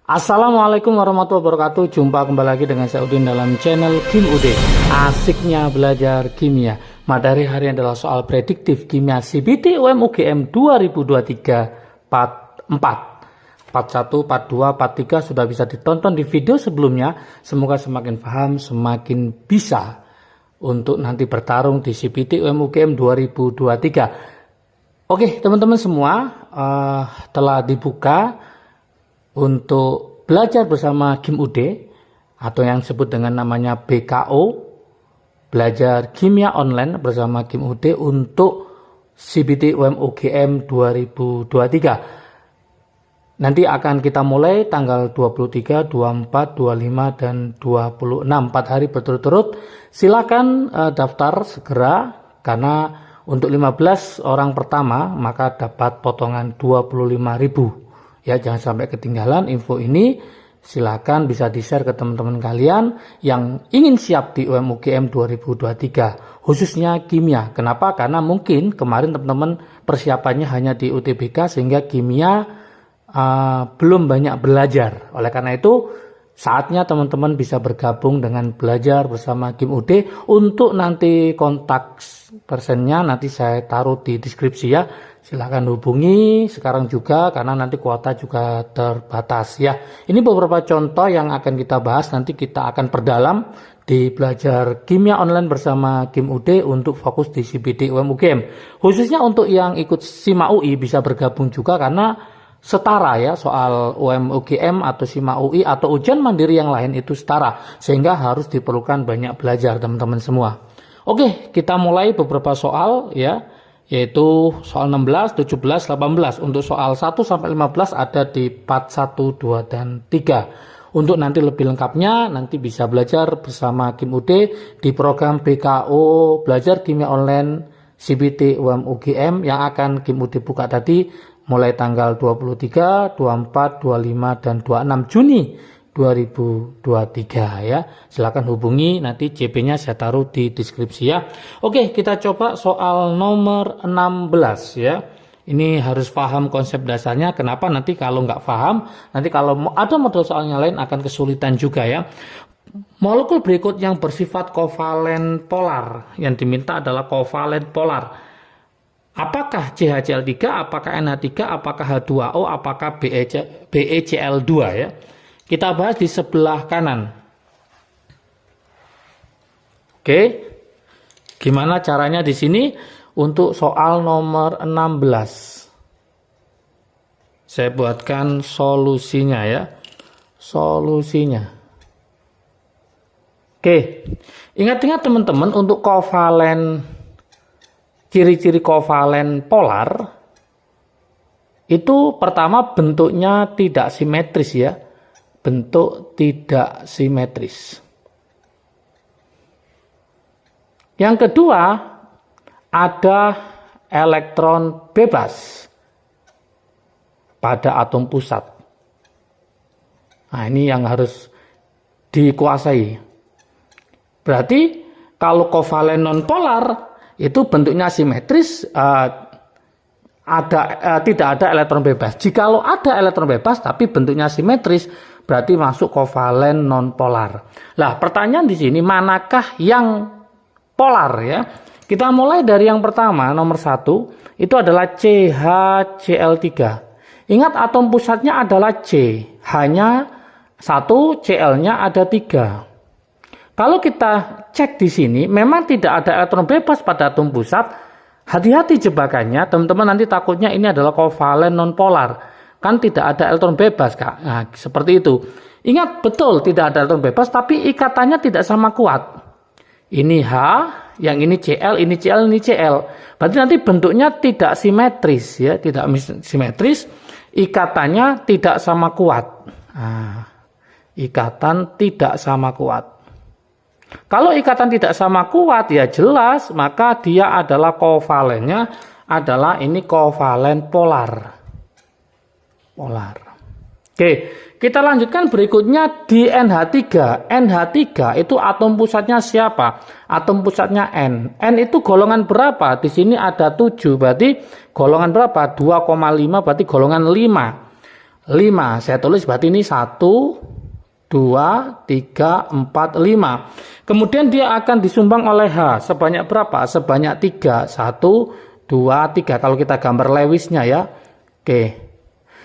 Assalamualaikum warahmatullahi wabarakatuh. Jumpa kembali lagi dengan saya Udin dalam channel Kim Ude. Asiknya belajar kimia. Materi hari ini adalah soal prediktif kimia CBT UM UGM 2023 part 4. Part 1, part 2, part 3 sudah bisa ditonton di video sebelumnya. Semoga semakin paham, semakin bisa untuk nanti bertarung di CBT UM UGM 2023. Oke, teman-teman semua, telah dibuka untuk belajar bersama Kim Ude atau yang disebut dengan namanya BKO, belajar kimia online bersama Kim Ude untuk CBT UM UGM 2023. Nanti akan kita mulai tanggal 23, 24, 25 dan 26, 4 hari berturut-turut. Silakan daftar segera karena untuk 15 orang pertama maka dapat potongan 25.000. Ya, jangan sampai ketinggalan info ini. Silakan bisa di-share ke teman-teman kalian yang ingin siap di UM UGM 2023, khususnya kimia. Kenapa? Karena mungkin kemarin teman-teman persiapannya hanya di UTBK sehingga kimia belum banyak belajar. Oleh karena itu, saatnya teman-teman bisa bergabung dengan belajar bersama Kim Ude. Untuk nanti kontak personnya nanti saya taruh di deskripsi ya. Silahkan hubungi sekarang juga karena nanti kuota juga terbatas ya. Ini beberapa contoh yang akan kita bahas, nanti kita akan perdalam di belajar kimia online bersama Kim Ude untuk fokus di CBT UM UGM. Khususnya untuk yang ikut SIMA UI bisa bergabung juga karena setara ya, soal UM UGM atau SIMA UI atau ujian mandiri yang lain itu setara, sehingga harus diperlukan banyak belajar teman-teman semua. Oke, kita mulai beberapa soal ya, yaitu soal 16, 17, 18. Untuk soal 1 sampai 15 ada di part 1, 2 dan 3. Untuk nanti lebih lengkapnya nanti bisa belajar bersama Kim Ude di program BKO belajar kimia online CBT UM UGM yang akan Kim Ude buka tadi mulai tanggal 23, 24, 25 dan 26 Juni 2023 ya. Silakan hubungi, nanti CP-nya saya taruh di deskripsi ya. Oke, kita coba soal nomor 16 ya. Ini harus paham konsep dasarnya. Kenapa? Nanti kalau nggak paham, nanti kalau ada model soalnya lain akan kesulitan juga ya. Molekul berikut yang bersifat kovalen polar, yang diminta adalah kovalen polar. Apakah CHCl3, apakah NH3, apakah H2O, apakah BeCl2 ya. Kita bahas di sebelah kanan. Oke. Gimana caranya di sini untuk soal nomor 16? Saya buatkan solusinya ya. Solusinya. Oke. Ingat-ingat teman-teman, untuk kovalen, ciri-ciri kovalen polar itu pertama bentuknya tidak simetris ya. Bentuk tidak simetris. Yang kedua, ada elektron bebas pada atom pusat. Nah, ini yang harus dikuasai. Berarti kalau kovalen nonpolar itu bentuknya simetris, tidak ada elektron bebas. Jikalau ada elektron bebas tapi bentuknya simetris, berarti masuk kovalen nonpolar. Lah, pertanyaan di sini manakah yang polar ya? Kita mulai dari yang pertama, nomor 1, itu adalah CHCl3. Ingat atom pusatnya adalah C, hanya 1, Cl-nya ada 3. Kalau kita cek di sini, memang tidak ada elektron bebas pada atom pusat. Hati-hati jebakannya, teman-teman, nanti takutnya ini adalah kovalen nonpolar. Kan tidak ada elektron bebas, Kak. Nah, seperti itu. Ingat, betul tidak ada elektron bebas, tapi ikatannya tidak sama kuat. Ini H, yang ini Cl, ini Cl, ini Cl. Berarti nanti bentuknya tidak simetris, ya, tidak simetris. Ikatannya tidak sama kuat. Nah, ikatan tidak sama kuat. Kalau ikatan tidak sama kuat, ya jelas, maka dia adalah kovalennya adalah ini kovalen polar. Oke, kita lanjutkan berikutnya di NH3. NH3 itu atom pusatnya siapa? Atom pusatnya N. N itu golongan berapa? Di sini ada 7, berarti golongan berapa? 2,5 berarti golongan 5. 5. Saya tulis berarti ini 1, 2, 3, 4, 5. Kemudian dia akan disumbang oleh H. Sebanyak berapa? Sebanyak 3. 1, 2, 3. Kalau kita gambar Lewisnya ya. Oke.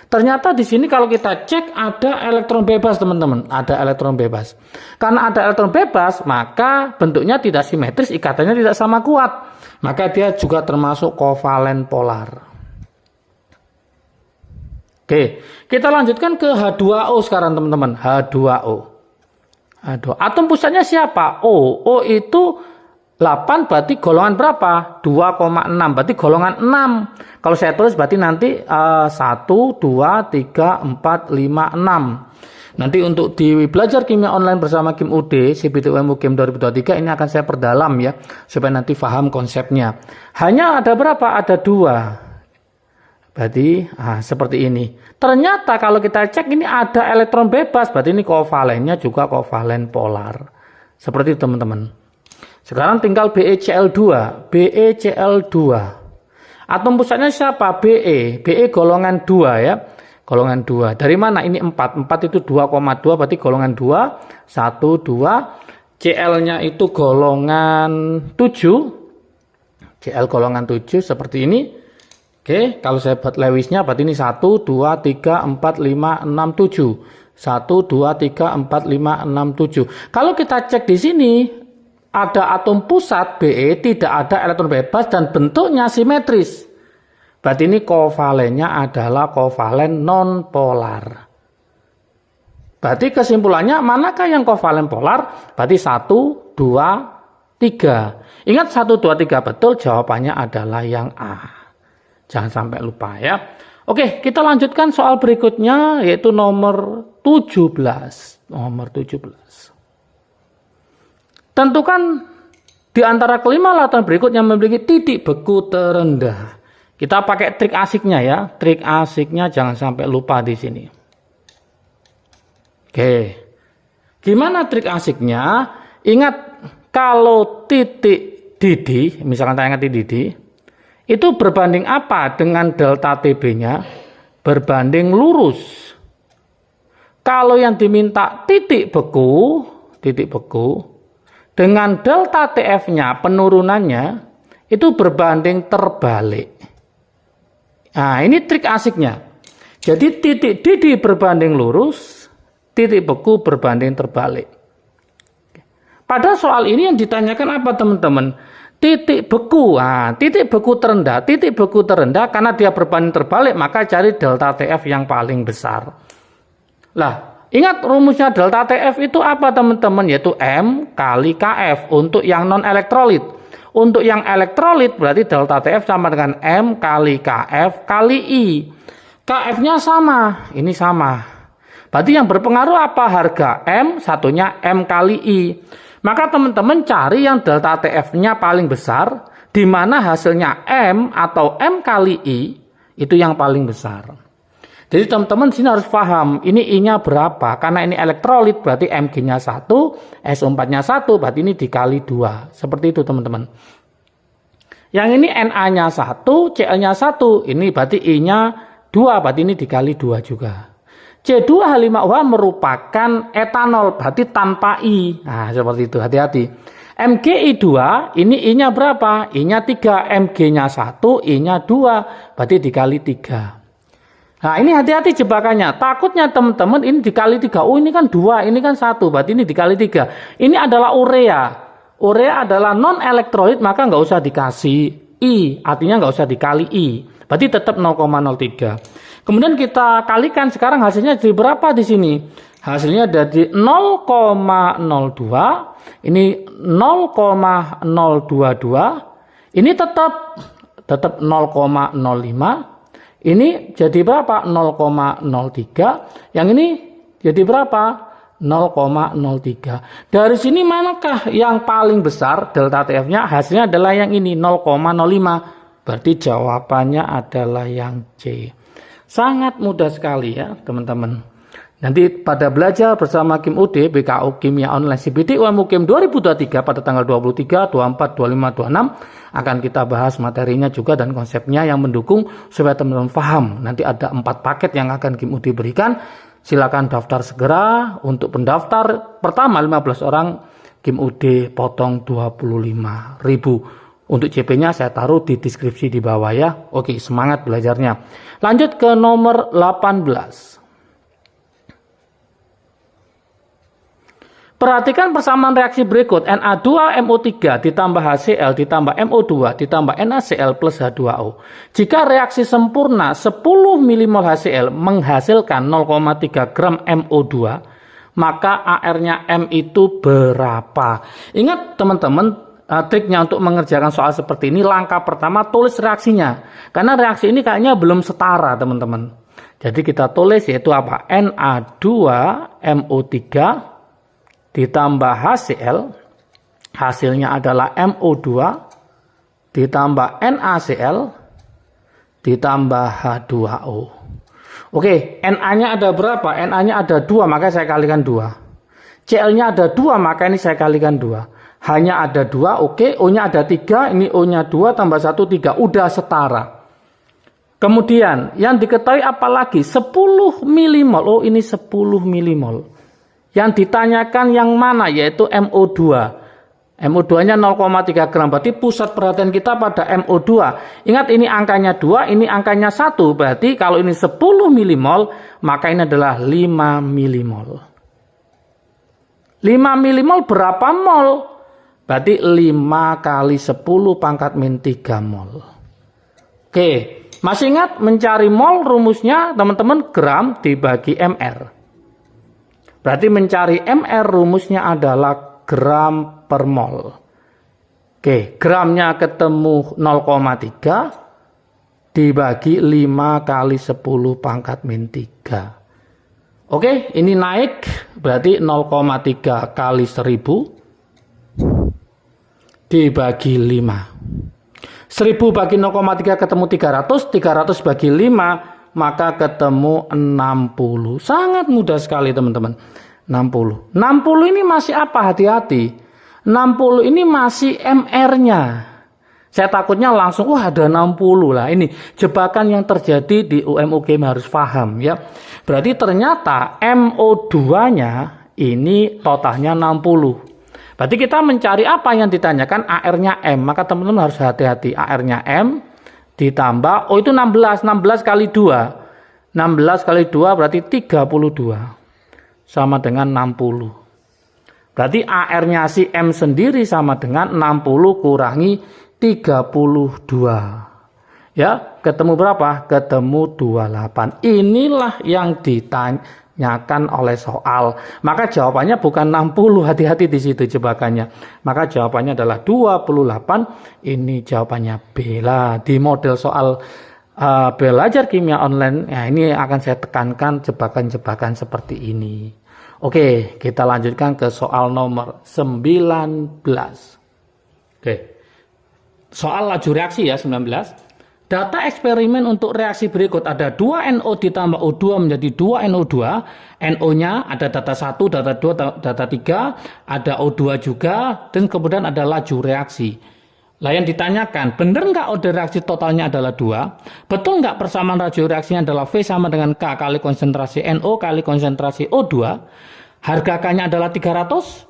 Ternyata di sini kalau kita cek ada elektron bebas teman-teman. Ada elektron bebas. Karena ada elektron bebas, maka bentuknya tidak simetris, ikatannya tidak sama kuat. Maka dia juga termasuk kovalen polar. Oke, kita lanjutkan ke H2O sekarang teman-teman. H2O. Atom pusatnya siapa? O. O itu 8 berarti golongan berapa? 2,6 berarti golongan 6. Kalau saya tulis berarti nanti 1, 2, 3, 4, 5, 6. Nanti untuk di belajar kimia online bersama Kim UD CBT-UMU Kim 2023 ini akan saya perdalam ya. Supaya nanti paham konsepnya. Hanya ada berapa? Ada 2. Berarti seperti ini. Ternyata kalau kita cek ini ada elektron bebas. Berarti ini kovalennya juga kovalen polar. Seperti itu teman-teman. Sekarang tinggal BeCl2. BeCl2. Atom pusatnya siapa? Be. Be golongan 2 ya. Golongan 2. Dari mana? Ini 4. 4 itu 2,2 berarti golongan 2. 1, 2. Cl-nya itu golongan 7. Cl golongan 7 seperti ini. Oke, kalau saya buat Lewisnya berarti ini 1, 2, 3, 4, 5, 6, 7. 1, 2, 3, 4, 5, 6, 7. Kalau kita cek di sini, ada atom pusat Be, tidak ada elektron bebas dan bentuknya simetris. Berarti ini kovalennya adalah kovalen non-polar. Berarti kesimpulannya manakah yang kovalen polar? Berarti 1, 2, 3. Ingat 1, 2, 3 betul, jawabannya adalah yang A. Jangan sampai lupa ya. Oke, kita lanjutkan soal berikutnya yaitu nomor 17. Nomor 17. Tentukan di antara kelima lautan berikut yang memiliki titik beku terendah. Kita pakai trik asiknya ya. Trik asiknya jangan sampai lupa di sini. Oke. Gimana trik asiknya? Ingat kalau titik didih, misalkan saya ingat titik didih, itu berbanding apa dengan delta TB-nya? Berbanding lurus. Kalau yang diminta titik beku dengan delta TF-nya penurunannya itu berbanding terbalik. Nah, ini trik asiknya. Jadi titik didih berbanding lurus, titik beku berbanding terbalik. Pada soal ini yang ditanyakan apa teman-teman? Titik beku. Nah, titik beku terendah karena dia berbanding terbalik maka cari delta TF yang paling besar. Lah, ingat rumusnya delta TF itu apa teman-teman? Yaitu M kali KF untuk yang non-elektrolit. Untuk yang elektrolit berarti delta TF sama dengan M kali KF kali I. KF-nya sama, ini sama. Berarti yang berpengaruh apa? Harga M, satunya M kali I. Maka teman-teman cari yang delta TF-nya paling besar, di mana hasilnya M atau M kali I, itu yang paling besar. Jadi teman-teman sini harus paham, ini I-nya berapa? Karena ini elektrolit berarti Mg-nya 1, SO4-nya 1, berarti ini dikali 2. Seperti itu teman-teman. Yang ini Na-nya 1, Cl-nya 1, ini berarti I-nya 2, berarti ini dikali 2 juga. C2H5OH merupakan etanol, berarti tanpa I. Nah, seperti itu, hati-hati. MgI2, ini I-nya berapa? I-nya 3, Mg-nya 1, I-nya 2, berarti dikali 3. Nah, ini hati-hati jebakannya. Takutnya teman-teman ini dikali 3. Oh, ini kan 2, ini kan 1, berarti ini dikali 3. Ini adalah urea. Urea adalah non-elektrolit, maka nggak usah dikasih I. Artinya nggak usah dikali I. Berarti tetap 0,03. Kemudian kita kalikan sekarang hasilnya jadi berapa di sini? Hasilnya dari 0,02. Ini 0,022. Ini tetap 0,05. Ini jadi berapa? 0,03. Yang ini jadi berapa? 0,03. Dari sini manakah yang paling besar delta TF-nya? Hasilnya adalah yang ini 0,05. Berarti jawabannya adalah yang C. Sangat mudah sekali ya teman-teman. Nanti pada belajar bersama Kim UD BKU Kimia Online CPT UMU Kim 2023 pada tanggal 23, 24, 25, 26 akan kita bahas materinya juga dan konsepnya yang mendukung supaya teman-teman paham. Nanti ada 4 paket yang akan Kim UD berikan. Silakan daftar segera. Untuk pendaftar pertama 15 orang Kim UD potong 25.000. Untuk CP-nya saya taruh di deskripsi di bawah ya. Oke, semangat belajarnya. Lanjut ke nomor 18. Perhatikan persamaan reaksi berikut. Na2MO3 ditambah HCl ditambah MO2 ditambah NaCl plus H2O. Jika reaksi sempurna 10 mmol HCl menghasilkan 0,3 gram MO2, maka AR-nya M itu berapa? Ingat teman-teman, triknya untuk mengerjakan soal seperti ini, langkah pertama tulis reaksinya. Karena reaksi ini kayaknya belum setara teman-teman. Jadi kita tulis yaitu apa? Na2MO3 ditambah HCl, hasilnya adalah MO2, ditambah NaCl, ditambah H2O. Oke, Na-nya ada berapa? Na-nya ada 2, maka saya kalikan 2. Cl-nya ada 2, maka ini saya kalikan 2. Hanya ada 2, oke. O-nya ada 3, ini O-nya 2 tambah 1, 3. Udah setara. Kemudian, yang diketahui apa lagi? 10 mmol. Oh, ini 10 mmol. Yang ditanyakan yang mana, yaitu MO2. MO2-nya 0,3 gram. Berarti pusat perhatian kita pada MO2. Ingat ini angkanya 2, ini angkanya 1. Berarti kalau ini 10 mmol, maka ini adalah 5 mmol. 5 mmol berapa mol? Berarti 5 kali 10 pangkat min 3 mol. Oke, masih ingat mencari mol rumusnya teman-teman gram dibagi mr. Berarti mencari mr rumusnya adalah gram per mol. Oke, gramnya ketemu 0,3 dibagi 5 kali 10 pangkat min 3. Oke, ini naik berarti 0,3 kali 1000 dibagi 5. 1000 bagi 0,3 ketemu 300, 300 bagi 5 maka ketemu 60. Sangat mudah sekali teman-teman. 60. 60 ini masih apa? Hati-hati. 60 ini masih MR-nya. Saya takutnya langsung, wah ada 60 lah. Ini jebakan yang terjadi di UMUGM harus paham ya. Berarti ternyata MO2-nya ini totalnya 60. Berarti kita mencari apa yang ditanyakan? AR-nya M. Maka teman-teman harus hati-hati. AR-nya M ditambah, oh itu 16 kali 2. 16 kali 2 berarti 32. Sama dengan 60. Berarti AR-nya si M sendiri sama dengan 60 kurangi 32. Ya, ketemu berapa? Ketemu 28. Inilah yang ditanyakan oleh soal. Maka jawabannya bukan 60, hati-hati di situ jebakannya. Maka jawabannya adalah 28. Ini jawabannya B lah. Di model soal belajar kimia online, ya ini akan saya tekankan jebakan-jebakan seperti ini. Oke, kita lanjutkan ke soal nomor 19. Oke. Soal laju reaksi ya 19. Data eksperimen untuk reaksi berikut ada 2NO ditambah O2 menjadi 2NO2. NO-nya ada data 1, data 2, data 3, ada O2 juga, dan kemudian ada laju reaksi. Lah yang ditanyakan, benar nggak order reaksi totalnya adalah 2? Betul nggak persamaan laju reaksinya adalah V sama dengan K kali konsentrasi NO kali konsentrasi O2? Harga K-nya adalah 300.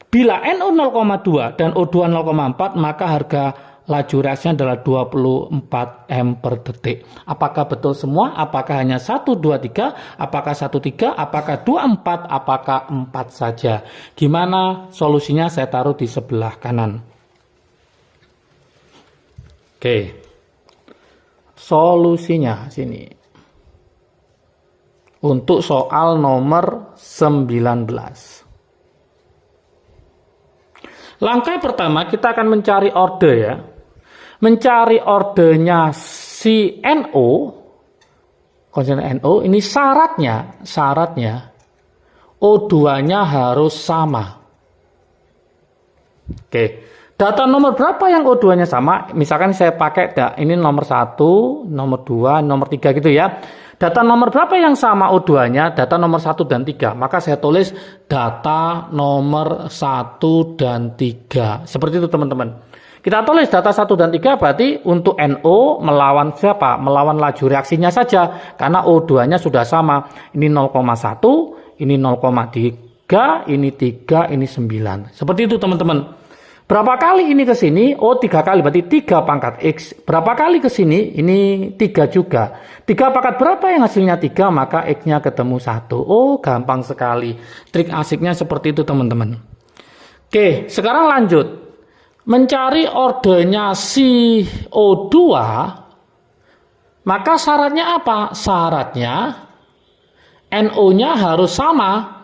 Bila NO 0,2 dan O2 0,4, maka harga laju reaksinya adalah 24 M per detik. Apakah betul semua? Apakah hanya 1, 2, 3? Apakah 1, 3? Apakah 2, 4? Apakah 4 saja? Gimana solusinya? Saya taruh di sebelah kanan. Oke. Solusinya sini. Untuk soal nomor 19. Langkah pertama kita akan mencari order ya. Mencari ordernya si NO, konsen NO, ini syaratnya O2-nya harus sama. Oke, data nomor berapa yang O2-nya sama? Misalkan saya pakai ini nomor 1, nomor 2, nomor 3 gitu ya. Data nomor berapa yang sama O2-nya? Data nomor 1 dan 3. Maka saya tulis data nomor 1 dan 3. Seperti itu teman-teman. Kita tulis data 1 dan 3 berarti untuk NO melawan siapa? Melawan laju reaksinya saja. Karena O2-nya sudah sama. Ini 0,1, ini 0,3, ini 3, ini 9. Seperti itu teman-teman. Berapa kali ini ke sini? Oh, 3 kali. Berarti 3 pangkat X. Berapa kali ke sini? Ini 3 juga. 3 pangkat berapa yang hasilnya 3? Maka X-nya ketemu 1. Oh, gampang sekali. Trik asiknya seperti itu teman-teman. Oke, sekarang lanjut. Mencari ordernya si O2, maka syaratnya apa? Syaratnya NO-nya harus sama.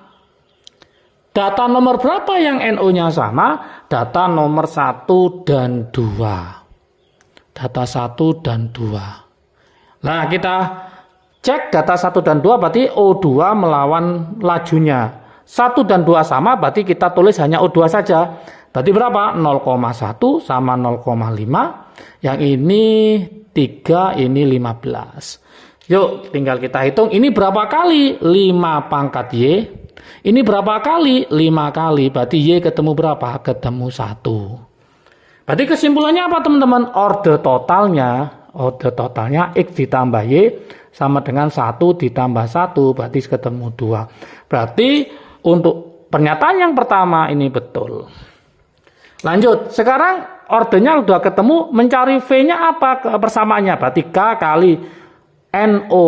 Data nomor berapa yang NO-nya sama? Data nomor 1 dan 2. Data 1 dan 2. Nah, kita cek data 1 dan 2 berarti O2 melawan lajunya. 1 dan 2 sama berarti kita tulis hanya O2 saja. Berarti berapa? 0,1 sama 0,5. Yang ini 3, ini 15. Yuk, tinggal kita hitung. Ini berapa kali? 5 pangkat Y. Ini berapa kali? 5 kali. Berarti Y ketemu berapa? Ketemu 1. Berarti kesimpulannya apa teman-teman? Order totalnya X ditambah Y sama dengan 1 ditambah 1. Berarti ketemu 2. Berarti untuk pernyataan yang pertama ini betul. Lanjut, sekarang ordernya udah ketemu, mencari V-nya apa persamaannya? Berarti K kali NO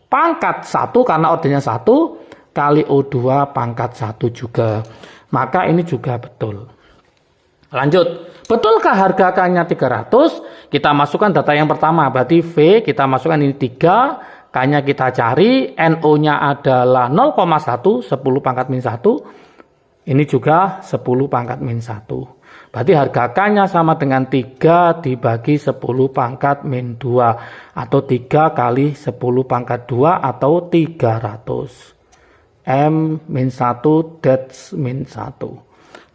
pangkat 1 karena ordernya 1 kali O2 pangkat 1 juga. Maka ini juga betul. Lanjut, betulkah harga K-nya 300? Kita masukkan data yang pertama, berarti V kita masukkan ini 3, K-nya kita cari, NO-nya adalah 0,1, 10 pangkat min 1. Ini juga 10 pangkat min 1. Berarti harga K-nya sama dengan 3 dibagi 10 pangkat min 2. Atau 3 kali 10 pangkat 2 atau 300. M min 1 that's min 1.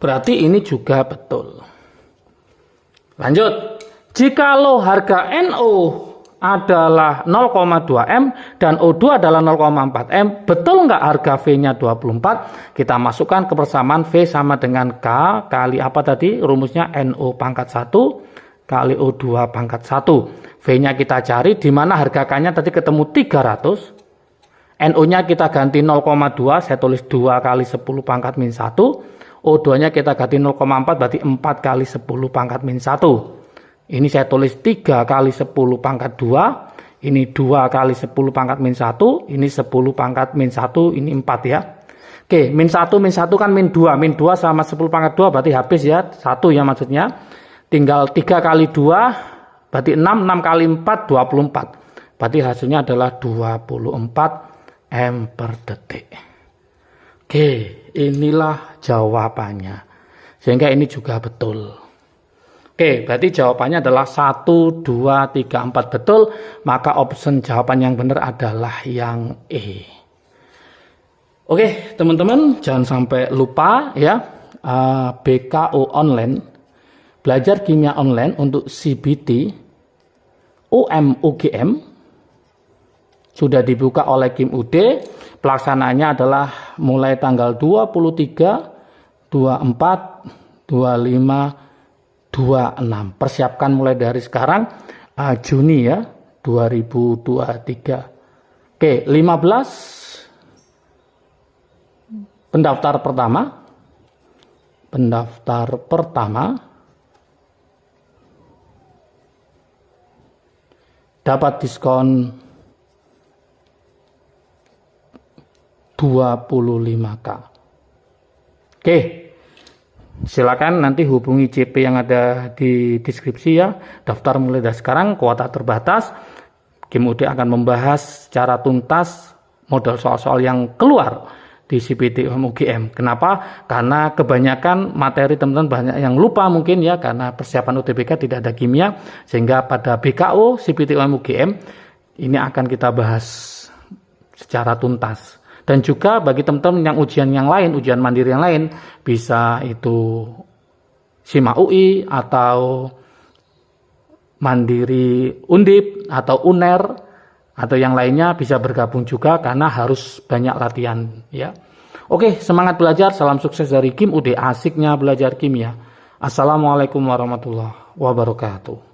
Berarti ini juga betul. Lanjut. Jikalau harga NO adalah 0,2 M dan O2 adalah 0,4 M, betul nggak harga V-nya 24? Kita masukkan ke persamaan V sama dengan K kali apa tadi? Rumusnya NO pangkat 1 kali O2 pangkat 1. V-nya kita cari, di mana harga K-nya tadi ketemu 300. NO-nya kita ganti 0,2, saya tulis 2 kali 10 pangkat min 1. O2-nya kita ganti 0,4, berarti 4 kali 10 pangkat min 1. Ini saya tulis 3 kali 10 pangkat 2. Ini 2 kali 10 pangkat min 1. Ini 10 pangkat min 1. Ini 4 ya. Oke, min 1 kan min 2. Min 2 sama 10 pangkat 2 berarti habis ya. 1 ya maksudnya. Tinggal 3 kali 2 berarti 6. 6 kali 4 24. Berarti hasilnya adalah 24 M per detik. Oke, inilah jawabannya. Sehingga ini juga betul. Oke, berarti jawabannya adalah 1, 2, 3, 4 betul. Maka option jawaban yang benar adalah yang E. Oke, teman-teman, jangan sampai lupa ya. BKO online, belajar kimia online untuk CBT, UM-UGM, sudah dibuka oleh Kim UD. Pelaksanaannya adalah mulai tanggal 23, 24, 25, 26. Persiapkan mulai dari sekarang Juni ya 2023. Oke, 15 pendaftar pertama dapat diskon 25K. Oke, silakan nanti hubungi CP yang ada di deskripsi ya. Daftar mulai dari sekarang, kuota terbatas. Kim UD akan membahas secara tuntas model soal-soal yang keluar di CPT UGM. Kenapa? Karena kebanyakan materi teman-teman banyak yang lupa mungkin ya, karena persiapan UTBK tidak ada kimia, sehingga pada BKO CPT UGM ini akan kita bahas secara tuntas. Dan juga bagi teman-teman yang ujian yang lain, ujian mandiri yang lain, bisa itu SIMA UI atau mandiri Undip atau UNER atau yang lainnya bisa bergabung juga karena harus banyak latihan ya. Oke, semangat belajar, salam sukses dari Kim UD, asiknya belajar kimia. Assalamualaikum warahmatullahi wabarakatuh.